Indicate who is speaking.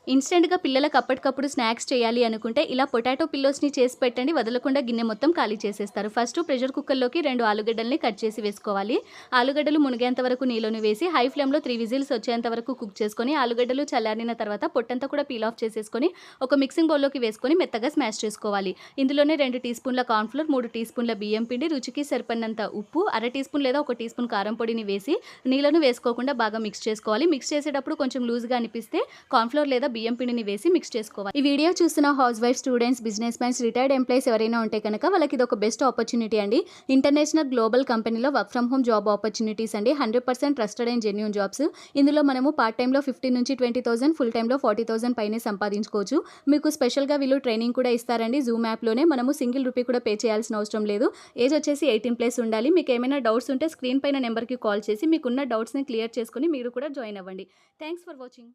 Speaker 1: ఇన్‌స్టంట్‌గా పిల్లలకు అప్పటికప్పుడు స్నాక్స్ చేయాలి అనుకుంటే ఇలా పొటాటో పిల్లోస్‌ని చేసి పెట్టండి. వదలకుండా గిన్నె మొత్తం ఖాళీ చేసేస్తారు. ఫస్టు ప్రెషర్ కుక్కర్‌లోకి 2 ఆలుగడ్డల్ని కట్ చేసి వేసుకోవాలి. ఆలుగడ్డలు మునిగేంత వరకు నీళ్ళని వేసి హై ఫ్లేమ్‌లో 3 విజిల్స్ వచ్చేంత వరకు కుక్ చేసుకొని, ఆలుగడ్డలు చల్లారిన తర్వాత పొట్టంతా కూడా పీల్ ఆఫ్ చేసేసుకొని, ఒక మిక్సింగ్ బౌల్‌లోకి వేసుకొని మెత్తగా స్మాష్ చేసుకోవాలి. ఇందులోనే 2 టీ స్పూన్ల కార్న్ ఫ్లోర్, 3 టీ స్పూన్ల బియ్యం పిండి, రుచికి సరిపడినంత ఉప్పు, అర టీ స్పూన్ లేదా 1 టీ స్పూన్ కారం పొడిని వేసి నీళ్ళను వేసుకోకుండా బాగా మిక్స్ చేసుకోవాలి. మిక్స్ చేసేటప్పుడు కొంచెం లూజ్‌గా అనిపిస్తే కార్న్ ఫ్లోర్ లేదా బియ్యం పిండిని వేసి మిక్స్ చేసుకోవాలి. ఈ వీడియో చూస్తున్న house wife, students, business mans, retired employees ఎవరైనా ఉంటే కనుక వాళ్ళకి ఇది ఒక బెస్ట్ ఆపర్చునిటీ అండి. ఇంటర్నేషనల్ గ్లోబల్ కంపెనీలో work from home job opportunities అండి. 100% ట్రస్టెడ్ అండ్ జెన్యూన్ జాబ్స్. ఇందులో మనము పార్ట్ టైంలో 15,000-20,000, ఫుల్ టైంలో 40,000 పైనే సంపాదించుకోవచ్చు. మీకు స్పెషల్‌గా వీళ్ళు ట్రైనింగ్ కూడా ఇస్తారండి. జూమ్ యాప్‌లోనే మనము సింగిల్ రూపీ కూడా పే చేయాల్సిన అవసరం లేదు. ఏజ్ వచ్చేసి 18+ ఉండాలి. మీకు ఏమైనా డౌట్స్ ఉంటే స్క్రీన్ పైన నెంబర్‌కి కాల్ చేసి మీకున్న డౌట్స్‌ని క్లియర్ చేసుకొని మీరు కూడా జాయిన్ అవ్వండి. Thanks for watching.